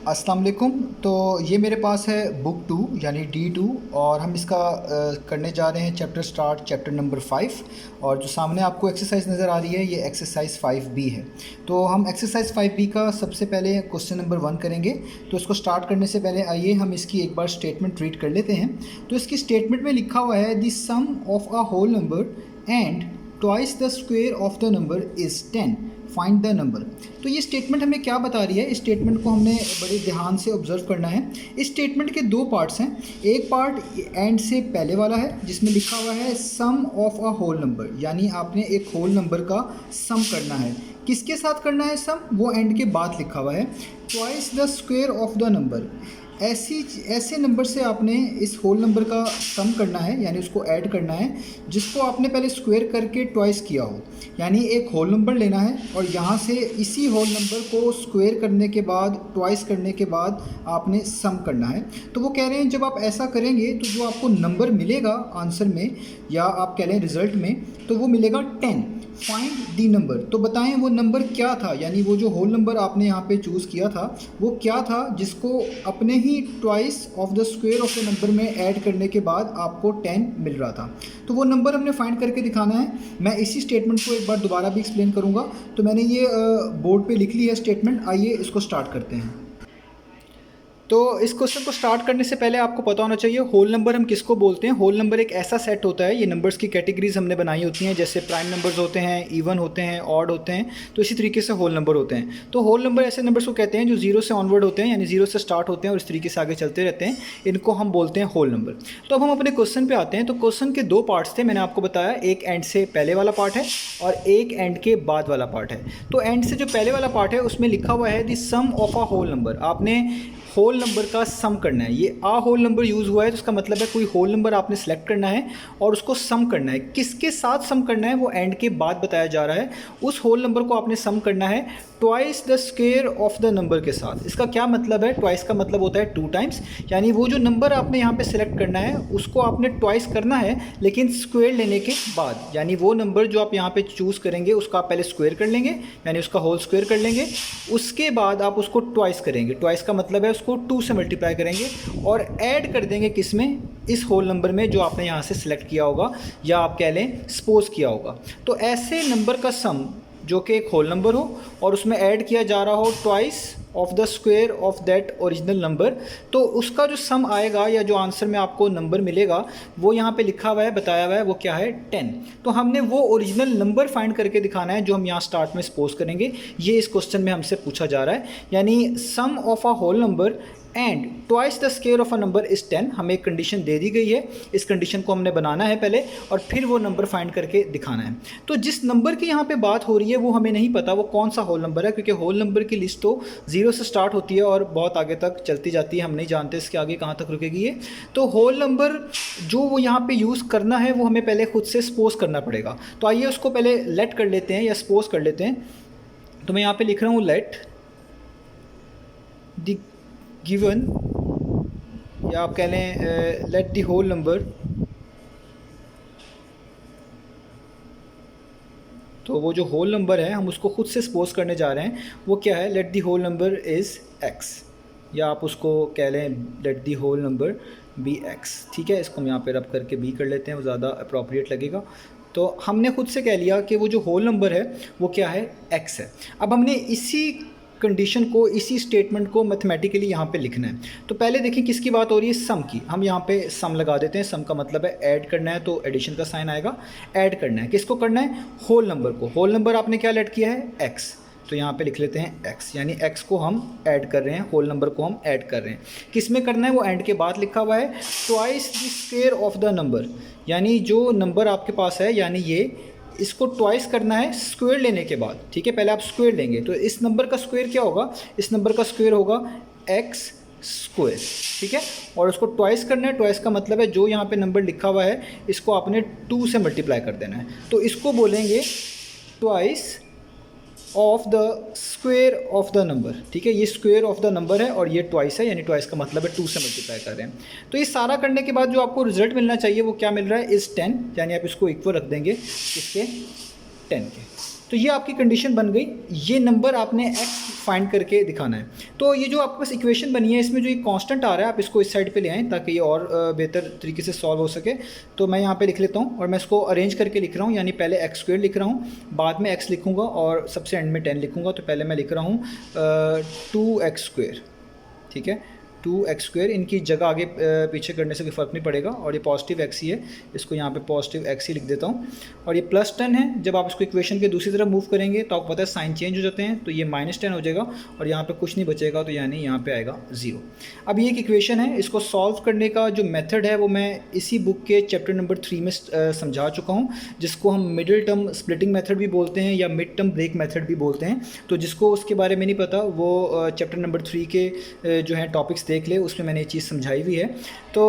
अस्सलाम वालेकुम। तो ये मेरे पास है बुक 2 यानी D2 और हम इसका करने जा रहे हैं चैप्टर नंबर 5। और जो सामने आपको एक्सरसाइज नज़र आ रही है ये एक्सरसाइज 5B है। तो हम एक्सरसाइज 5B का सबसे पहले क्वेश्चन नंबर 1 करेंगे। तो इसको स्टार्ट करने से पहले आइए हम इसकी एक बार स्टेटमेंट रीड कर लेते हैं। तो इसकी स्टेटमेंट में लिखा हुआ है the sum of a whole number and twice the square of the number is 10, find the number. तो ये स्टेटमेंट हमें क्या बता रही है, इस स्टेटमेंट को हमने बड़े ध्यान से ऑब्जर्व करना है। इस स्टेटमेंट के दो पार्ट्स हैं। एक पार्ट एंड से पहले वाला है जिसमें लिखा हुआ है सम ऑफ अ होल नंबर, यानी आपने एक होल नंबर का सम करना है। किसके साथ करना है सम, वो एंड के बाद लिखा हुआ है। Twice the square of the number, ऐसे नंबर से आपने इस होल नंबर का सम करना है, यानी उसको ऐड करना है जिसको आपने पहले स्क्वायर करके ट्वाइस किया हो। यानी एक होल नंबर लेना है और यहाँ से इसी होल नंबर को स्क्वायर करने के बाद ट्वाइस करने के बाद आपने सम करना है। तो वो कह रहे हैं जब आप ऐसा करेंगे तो जो आपको नंबर मिलेगा आंसर में, या आप कह लें रिज़ल्ट में, तो वो मिलेगा 10। फाइंड दी नंबर, तो बताएं वो नंबर क्या था, यानी वो जो होल नंबर आपने यहाँ पे चूज़ किया था वो क्या था जिसको अपने ही twice of the square of the number में ऐड करने के बाद आपको 10 मिल रहा था। तो वो नंबर हमने फाइंड करके दिखाना है। मैं इसी स्टेटमेंट को एक बार दोबारा भी एक्सप्लेन करूँगा। तो मैंने ये बोर्ड पे लिख ली है स्टेटमेंट। आइए इसको स्टार्ट करते हैं। तो इस क्वेश्चन को स्टार्ट करने से पहले आपको पता होना चाहिए होल नंबर हम किसको बोलते हैं। होल नंबर एक ऐसा सेट होता है, ये नंबर्स की कैटेगरीज हमने बनाई होती हैं, जैसे प्राइम नंबर्स होते हैं, इवन होते हैं, ऑड होते हैं। तो इसी तरीके से होल नंबर होते हैं। तो होल नंबर ऐसे नंबर्स को कहते हैं जो जीरो से ऑनवर्ड होते हैं, यानी जीरो से स्टार्ट होते हैं और इस तरीके से आगे चलते रहते हैं। इनको हम बोलते हैं होल नंबर। तो अब हम अपने क्वेश्चन पर आते हैं। तो क्वेश्चन के दो पार्ट्स थे, मैंने आपको बताया, एक एंड से पहले वाला पार्ट है और एक एंड के बाद वाला पार्ट है। तो एंड से जो पहले वाला पार्ट है उसमें लिखा हुआ है the sum of a whole number. आपने होल नंबर का सम करना है। ये आ होल नंबर यूज़ हुआ है तो इसका मतलब है कोई होल नंबर आपने सेलेक्ट करना है और उसको सम करना है। किसके साथ सम करना है वो एंड के बाद बताया जा रहा है। उस होल नंबर को आपने सम करना है twice the square of the number के साथ। इसका क्या मतलब है, ट्वाइस का मतलब होता है 2 टाइम्स, यानी वो जो नंबर आपने यहाँ पे सिलेक्ट करना है उसको आपने ट्वाइस करना है लेकिन स्क्वायर लेने के बाद। यानी वो नंबर जो आप यहाँ पे चूज़ करेंगे उसका आप पहले स्क्वायर कर लेंगे, यानी उसका होल स्क्वायर कर लेंगे, उसके बाद आप उसको ट्वाइस करेंगे। ट्वाइस का मतलब है उसको 2 से मल्टीप्लाई करेंगे और ऐड कर देंगे किसमें, इस होल नंबर में जो आपने यहाँ से सिलेक्ट किया होगा या आप कह लें सपोज किया होगा। तो ऐसे नंबर का सम जो कि एक होल नंबर हो और उसमें ऐड किया जा रहा हो twice of the square of that original number, तो उसका जो सम आएगा या जो आंसर में आपको नंबर मिलेगा वो यहाँ पे लिखा हुआ है, बताया हुआ है, वो क्या है 10। तो हमने वो ओरिजिनल नंबर फाइंड करके दिखाना है जो हम यहाँ स्टार्ट में सपोज करेंगे। ये इस क्वेश्चन में हमसे पूछा जा रहा है, यानी sum of a whole number and twice the square of a number is 10। हमें एक कंडीशन दे दी गई है, इस कंडीशन को हमने बनाना है पहले और फिर वो नंबर फाइंड करके दिखाना है। तो जिस नंबर की यहाँ पे बात हो रही है वो हमें नहीं पता वो कौन सा होल नंबर है, क्योंकि होल नंबर की लिस्ट तो 0 से स्टार्ट होती है और बहुत आगे तक चलती जाती है, हम नहीं जानते इसके आगे कहाँ तक रुकेगी ये। तो होल नंबर जो वो यहाँ पर यूज़ करना है वो हमें पहले खुद से सपोज करना पड़ेगा। तो आइए उसको पहले लेट कर लेते हैं या सपोज कर लेते हैं। तो मैं यहाँ पर लिख रहा हूँ लेट द गिवन, या आप कह लें लेट द होल नंबर। तो वो जो होल नंबर है हम उसको खुद से सपोज करने जा रहे हैं, वो क्या है, let the whole number is x, या आप उसको कह लें let the whole number be x। ठीक है, इसको हम यहाँ पे रब करके b कर लेते हैं, वो ज़्यादा अप्रोप्रिएट लगेगा। तो हमने खुद से कह लिया कि वो जो होल नंबर है वो क्या है, x है। अब हमने इसी कंडीशन को, इसी स्टेटमेंट को मैथमेटिकली यहाँ पे लिखना है। तो पहले देखें किसकी बात हो रही है, सम की। हम यहाँ पे सम लगा देते हैं। सम का मतलब है ऐड करना है, तो एडिशन का साइन आएगा। ऐड करना है, किसको करना है, होल नंबर को। होल नंबर आपने क्या ऐड किया है, x, तो यहाँ पे लिख लेते हैं x, यानी x को हम ऐड कर रहे हैं, होल नंबर को हम ऐड कर रहे हैं। किस में करना है, वो एंड के बाद लिखा हुआ है twice the square of the number, यानी जो नंबर आपके पास है, यानी ये इसको ट्वाइस करना है स्क्वायर लेने के बाद। ठीक है, पहले आप स्क्वायर लेंगे तो इस नंबर का स्क्वायर क्या होगा, इस नंबर का स्क्वायर होगा x स्क्वायर। ठीक है, और उसको ट्वाइस करना है। ट्वाइस का मतलब है जो यहाँ पे नंबर लिखा हुआ है इसको आपने 2 से मल्टीप्लाई कर देना है। तो इसको बोलेंगे twice of the square of the number. ठीक है, ये स्क्वायर ऑफ द नंबर है और ये ट्वाइस है, यानी ट्वाइस का मतलब है 2 से मल्टीप्लाई कर रहे हैं। तो ये सारा करने के बाद जो आपको रिजल्ट मिलना चाहिए वो क्या मिल रहा है, इज़ 10, यानी आप इसको इक्वल रख देंगे इसके 10 के। तो ये आपकी कंडीशन बन गई, ये नंबर आपने x फाइंड करके दिखाना है। तो ये जो आपके पास इक्वेशन बनी है इसमें जो ये कांस्टेंट आ रहा है आप इसको इस साइड पे ले आएँ ताकि ये और बेहतर तरीके से सॉल्व हो सके। तो मैं यहाँ पे लिख लेता हूँ और मैं इसको अरेंज करके लिख रहा हूँ, यानी पहले एक्स स्क्वायर लिख रहा हूँ, बाद में x लिखूँगा और सबसे एंड में 10 लिखूँगा। तो पहले मैं लिख रहा हूँ 2x², ठीक है, 2x²। इनकी जगह आगे पीछे करने से कोई फ़र्क नहीं पड़ेगा और ये पॉजिटिव x ही है, इसको यहाँ पे पॉजिटिव x ही लिख देता हूँ। और ये +10 है, जब आप इसको इक्वेशन के दूसरी तरफ मूव करेंगे तो आपको पता है साइन चेंज हो जाते हैं, तो ये -10 हो जाएगा और यहाँ पे कुछ नहीं बचेगा, तो यानी यहाँ पे आएगा 0। अब ये एक इक्वेशन है, इसको सॉल्व करने का जो मेथड है वो मैं इसी बुक के चैप्टर नंबर 3 में समझा चुका हूँ, जिसको हम मिडिल टर्म स्प्लिटिंग मेथड भी बोलते हैं या मिड टर्म ब्रेक मेथड भी बोलते हैं। तो जिसको उसके बारे में नहीं पता वो चैप्टर नंबर 3 के जो है टॉपिक्स देख ले, उसमें मैंने ये चीज़ समझाई हुई है। तो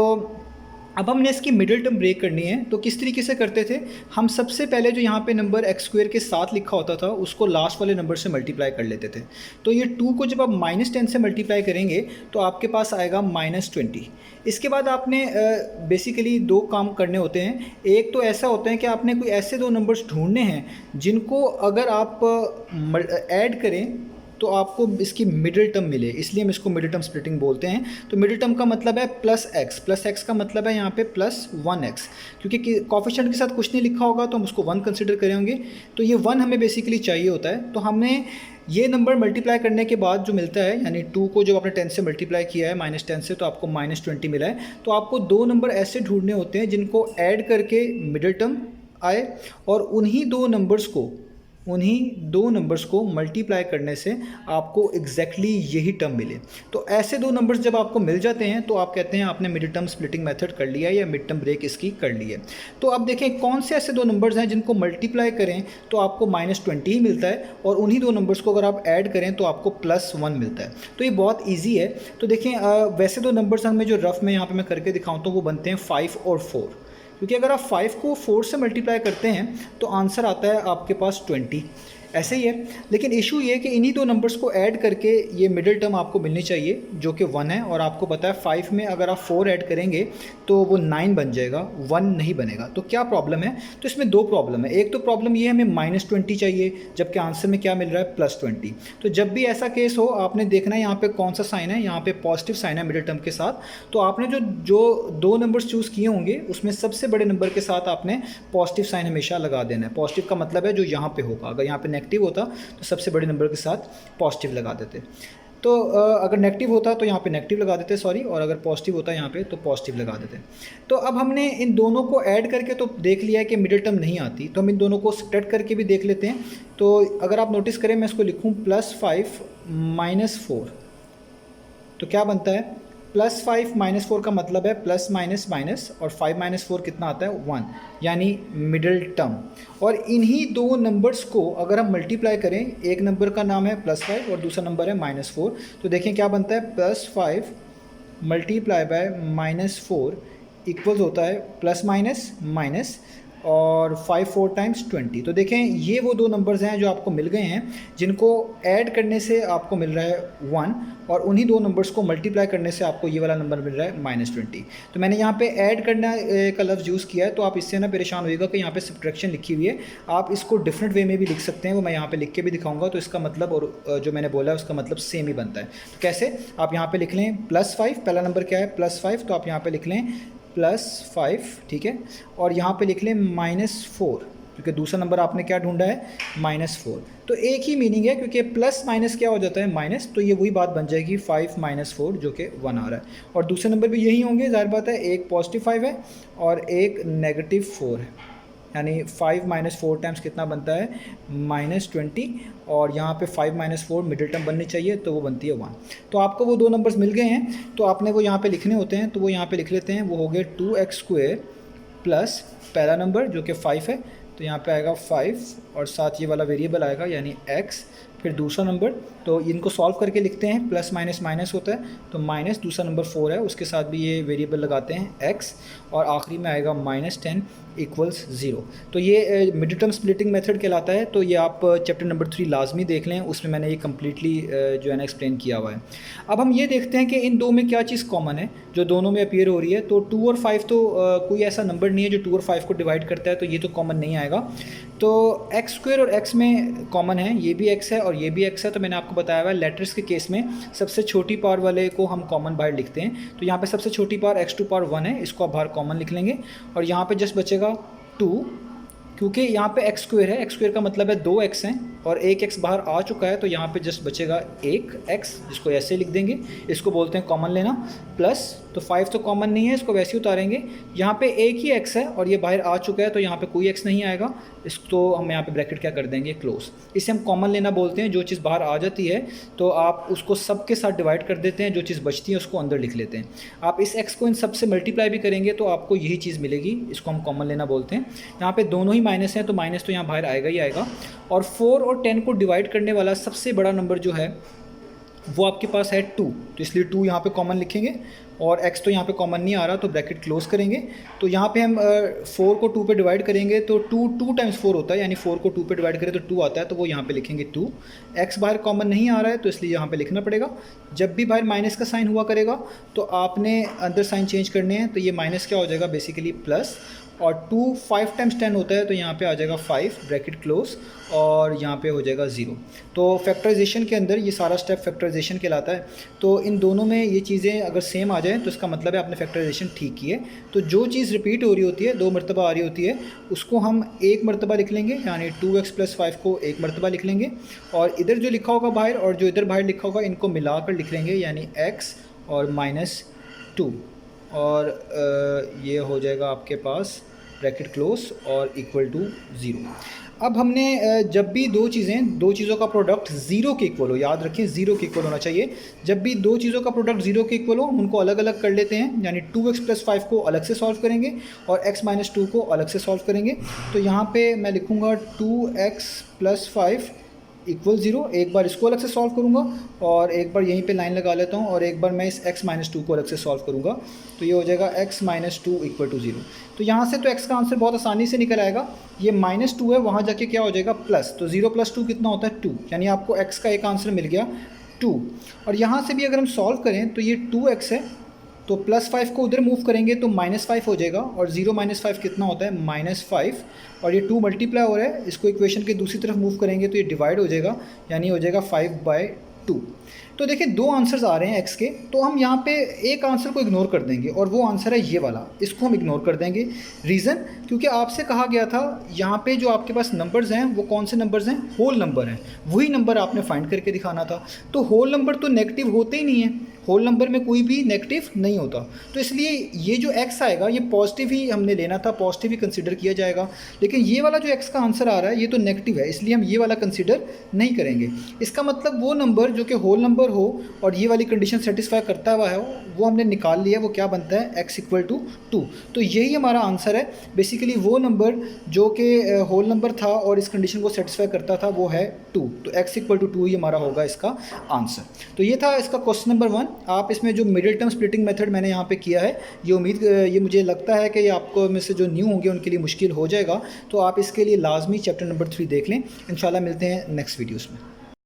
अब हमने इसकी मिडिल टर्म ब्रेक करनी है, तो किस तरीके से करते थे हम? सबसे पहले जो यहाँ पे नंबर x² के साथ लिखा होता था उसको लास्ट वाले नंबर से मल्टीप्लाई कर लेते थे। तो ये 2 को जब आप -10 से मल्टीप्लाई करेंगे तो आपके पास आएगा -20। इसके बाद आपने बेसिकली 2 काम करने होते हैं। एक तो ऐसा होता है कि आपने कोई ऐसे 2 नंबर्स ढूंढने हैं जिनको अगर आप ऐड करें तो आपको इसकी मिडिल टर्म मिले, इसलिए हम इसको मिडिल टर्म स्प्लिटिंग बोलते हैं। तो मिडिल टर्म का मतलब है +x का मतलब है यहाँ पे +1x, क्योंकि कॉफिशिएंट के साथ कुछ नहीं लिखा होगा तो हम उसको 1 कंसिडर करेंगे। तो ये 1 हमें बेसिकली चाहिए होता है। तो हमने ये नंबर मल्टीप्लाई करने के बाद जो मिलता है, यानी 2 को जब आपने 10 से मल्टीप्लाई किया है -10 से, तो आपको -20 मिला है। तो आपको 2 नंबर ऐसे ढूंढने होते हैं जिनको ऐड करके मिडिल टर्म आए और उन्हीं दो नंबर्स को मल्टीप्लाई करने से आपको एग्जैक्टली यही टर्म मिले। तो ऐसे 2 नंबर्स जब आपको मिल जाते हैं तो आप कहते हैं आपने मिड टर्म स्प्लिटिंग मेथड कर लिया है या मिड टर्म ब्रेक इसकी कर ली है। तो अब देखें कौन से ऐसे 2 नंबर्स हैं जिनको मल्टीप्लाई करें तो आपको -20 ही मिलता है और उन्हीं 2 नंबर्स को अगर आप ऐड करें तो आपको +1 मिलता है। तो ये बहुत ईजी है। तो देखें वैसे 2 नंबर्स हमें जो रफ में यहाँ पर मैं करके दिखाऊँ तो वो बनते हैं 5 और 4, क्योंकि अगर आप 5 को 4 से मल्टीप्लाई करते हैं तो आंसर आता है आपके पास 20। ऐसे ही है, लेकिन इशू ये है कि इन्हीं 2 नंबर्स को ऐड करके ये मिडिल टर्म आपको मिलनी चाहिए जो कि 1 है। और आपको पता है 5 में अगर आप 4 ऐड करेंगे तो वो 9 बन जाएगा, 1 नहीं बनेगा। तो क्या प्रॉब्लम है? तो इसमें 2 प्रॉब्लम है। एक तो प्रॉब्लम ये है हमें -20 चाहिए, जबकि आंसर में क्या मिल रहा है +20। तो जब भी ऐसा केस हो आपने देखना है यहाँ पे कौन सा साइन है, यहाँ पे पॉजिटिव साइन है मिडिल टर्म के साथ। तो आपने जो 2 नंबर्स चूज़ किए होंगे उसमें सबसे बड़े नंबर के साथ आपने पॉजिटिव साइन हमेशा लगा देना है। पॉजिटिव का मतलब है जो यहाँ पे होगा, अगर यहाँ पे नेगेटिव होता तो सबसे बड़े नंबर के साथ पॉजिटिव लगा देते। तो अगर नेगेटिव होता तो यहाँ पे नेगेटिव लगा देते, सॉरी, और अगर पॉजिटिव होता यहाँ पे तो पॉजिटिव लगा देते। तो अब हमने इन दोनों को ऐड करके तो देख लिया है कि मिडिल टर्म नहीं आती, तो हम इन दोनों को स्प्लिट करके भी देख लेते हैं। तो अगर आप नोटिस करें मैं इसको लिखूँ +5 -4, तो क्या बनता है? +5 -4 का मतलब है प्लस माइनस माइनस, और 5 - 4 कितना आता है? 1, यानी मिडिल टर्म। और इन्हीं 2 नंबर्स को अगर हम मल्टीप्लाई करें, एक नंबर का नाम है +5 और दूसरा नंबर है -4, तो देखें क्या बनता है? +5 × -4 इक्वल्स होता है प्लस माइनस माइनस और 5 4 टाइम्स 20। तो देखें ये वो 2 नंबर्स हैं जो आपको मिल गए हैं जिनको ऐड करने से आपको मिल रहा है 1, और उन्हीं 2 नंबर्स को मल्टीप्लाई करने से आपको ये वाला नंबर मिल रहा है -20। तो मैंने यहाँ पे ऐड करना का लफ्ज़ यूज़ किया है, तो आप इससे ना परेशान होइएगा कि यहाँ पे सब्ट्रैक्शन लिखी हुई है। आप इसको डिफरेंट वे में भी लिख सकते हैं, वो मैं यहाँ पे लिख के भी दिखाऊंगा। तो इसका मतलब और जो मैंने बोला है उसका मतलब सेम ही बनता है। तो कैसे? आप यहाँ पर लिख लें +5, पहला नंबर क्या है? +5, तो आप यहाँ पर लिख लें +5, ठीक है, और यहाँ पे लिख लें -4, क्योंकि दूसरा नंबर आपने क्या ढूंढा है? -4। तो एक ही मीनिंग है, क्योंकि प्लस माइनस क्या हो जाता है? माइनस। तो ये वही बात बन जाएगी 5 - 4 जो कि 1 आ रहा है। और दूसरे नंबर भी यही होंगे, जाहिर बात है, एक +5 है और एक -4 है, यानी 5 - 4 टाइम्स कितना बनता है? -20, और यहाँ पे 5 - 4 मिडिल टर्म बननी चाहिए तो वो बनती है 1। तो आपको वो 2 नंबर्स मिल गए हैं, तो आपने वो यहाँ पे लिखने होते हैं, तो वो यहाँ पे लिख लेते हैं। वो हो गए 2x² प्लस पहला नंबर जो कि 5 है, तो यहाँ पे आएगा 5 और साथ ये वाला वेरिएबल आएगा यानी x, फिर दूसरा नंबर। तो इनको सॉल्व करके लिखते हैं, प्लस माइनस माइनस होता है, तो माइनस दूसरा नंबर 4 है, उसके साथ भी ये वेरिएबल लगाते हैं x, और आखिरी में आएगा -10 इक्वल्स 0। तो ये मिड टर्म स्प्लिटिंग मेथड कहलाता है। तो ये आप चैप्टर नंबर 3 लाजमी देख लें, उसमें मैंने ये कम्प्लीटली जो है ना एक्सप्लेन किया हुआ है। अब हम ये देखते हैं कि इन 2 में क्या चीज़ कॉमन है जो दोनों में अपीयर हो रही है। तो 2 और 5 तो कोई ऐसा नंबर नहीं है जो 2 और 5 को डिवाइड करता है, तो ये तो कॉमन नहीं आएगा। तो एक्स स्क्वायर और एक्स में कॉमन है, ये भी एक्स है और ये भी एक्स है। तो मैंने आपको बताया हुआ है लेटर्स के केस में सबसे छोटी पावर वाले को हम कॉमन बाहर लिखते हैं। तो यहाँ पे सबसे छोटी पावर x टू पावर 1 है, इसको आप बाहर कॉमन लिख लेंगे और यहाँ पे जस्ट बचेगा 2, क्योंकि यहाँ पे एक्स स्क्वायर है, एक्स स्क्वायर का मतलब है 2x हैं और एक x बाहर आ चुका है, तो यहाँ पे जस्ट बचेगा एक x, जिसको ऐसे लिख देंगे, इसको बोलते हैं कॉमन लेना। प्लस तो 5 तो कॉमन नहीं है, इसको वैसे ही उतारेंगे। यहाँ पे एक ही x है और ये बाहर आ चुका है, तो यहाँ पे कोई x नहीं आएगा, इसको हम यहाँ पे ब्रैकेट क्या कर देंगे, क्लोज। इसे हम कॉमन लेना बोलते हैं। जो चीज़ बाहर आ जाती है तो आप उसको सब के साथ डिवाइड कर देते हैं, जो चीज़ बचती है उसको अंदर लिख लेते हैं। आप इस x को इन सब से मल्टीप्लाई भी करेंगे तो आपको यही चीज़ मिलेगी, इसको हम कॉमन लेना बोलते हैं। यहाँ पे दोनों ही माइनस हैं तो माइनस तो यहाँ बाहर आएगा ही आएगा। और 4 और 10 को डिवाइड करने वाला सबसे बड़ा नंबर जो है वो आपके पास है 2, तो इसलिए 2 यहाँ पे कॉमन लिखेंगे और x तो यहाँ पे कॉमन नहीं आ रहा, तो ब्रैकेट क्लोज करेंगे। तो यहाँ पे हम 4 को 2 पे डिवाइड करेंगे तो 2 टाइम्स 4 होता है, यानी 4 को 2 पे डिवाइड करें तो 2 आता है, तो वो यहाँ पे लिखेंगे 2। x बाहर कॉमन नहीं आ रहा है तो इसलिए यहाँ पे लिखना पड़ेगा। जब भी बाहर माइनस का साइन हुआ करेगा तो आपने अंदर साइन चेंज करने हैं, तो ये माइनस क्या हो जाएगा, बेसिकली प्लस। और 2 5 टाइम्स 10 होता है, तो यहाँ पे आ जाएगा 5, ब्रैकेट क्लोज, और यहाँ पे हो जाएगा 0। तो फैक्टराइजेशन के अंदर ये सारा स्टेप फैक्टराइजेशन कहलाता है। तो इन दोनों में ये चीज़ें अगर सेम आ जाए तो इसका मतलब है आपने फैक्टराइजेशन ठीक की है। तो जो चीज़ रिपीट हो रही होती है, 2 मरतबा आ रही होती है, उसको हम 1 मरतबा लिख लेंगे, यानी 2x + 5 को 1 मरतबा लिख लेंगे। और इधर जो लिखा होगा बाहर और जो इधर बाहर लिखा होगा, इनको मिलाकर लिख लेंगे, यानी x और -2, और ये हो जाएगा आपके पास ब्रैकेट क्लोज और इक्वल टू 0। अब हमने जब भी दो चीज़ों का प्रोडक्ट 0 के इक्वल हो, याद रखें 0 के इक्वल होना चाहिए। जब भी दो चीज़ों का प्रोडक्ट 0 के इक्वल हो, हम उनको अलग अलग कर लेते हैं, यानी 2x + 5 को अलग से सॉल्व करेंगे और x - 2 को अलग से सॉल्व करेंगे। तो यहाँ पे मैं लिखूँगा 2x + 5 = 0। एक बार इसको अलग से सॉल्व करूँगा और एक बार यहीं पे लाइन लगा लेता हूँ और एक बार मैं इस x - 2 को अलग से सॉल्व करूँगा, तो ये हो जाएगा x - 2 = 0। तो यहाँ से तो x का आंसर बहुत आसानी से निकल आएगा। ये -2 है, वहाँ जाके क्या हो जाएगा, प्लस। तो 0 + 2 कितना होता है, 2, यानी आपको x का एक आंसर मिल गया 2। और यहाँ से भी अगर हम सॉल्व करें तो ये 2x है, तो +5 को उधर मूव करेंगे तो -5 हो जाएगा, और 0 - 5 कितना होता है, -5। और ये 2 मल्टीप्लाई हो रहा है, इसको इक्वेशन के दूसरी तरफ मूव करेंगे तो ये डिवाइड हो जाएगा, यानी हो जाएगा 5/2। तो देखिए 2 आंसर्स आ रहे हैं x के, तो हम यहाँ पे एक आंसर को इग्नोर कर देंगे और वो आंसर है ये वाला, इसको हम इग्नोर कर देंगे। रीज़न, क्योंकि आपसे कहा गया था यहाँ पे जो आपके पास नंबर्स हैं वो कौन से नंबर्स हैं, होल नंबर हैं, वही नंबर आपने फाइंड करके दिखाना था। तो होल नंबर तो नेगेटिव होते ही नहीं है, होल नंबर में कोई भी नेगेटिव नहीं होता, तो इसलिए ये जो x आएगा ये पॉजिटिव ही हमने लेना था, पॉजिटिव ही कंसीडर किया जाएगा। लेकिन ये वाला जो x का आंसर आ रहा है ये तो नेगेटिव है, इसलिए हम ये वाला कंसीडर नहीं करेंगे। इसका मतलब वो नंबर जो कि होल नंबर हो और ये वाली कंडीशन सेटिस्फाई करता हुआ है वो हमने निकाल लिया, वो क्या बनता है, x = 2। तो यही हमारा आंसर है। बेसिकली वो नंबर जो कि होल नंबर था और इस कंडीशन को सेटिस्फाई करता था वो है 2, तो x = 2 ही हमारा होगा इसका आंसर। तो ये था इसका क्वेश्चन नंबर 1। आप इसमें जो मिडिल टर्म स्प्लिटिंग मेथड मैंने यहाँ पे किया है, ये मुझे लगता है कि ये आपको में से जो न्यू होंगे उनके लिए मुश्किल हो जाएगा, तो आप इसके लिए लाजमी चैप्टर नंबर 3 देख लें। इंशाल्लाह मिलते हैं नेक्स्ट वीडियोज़ में।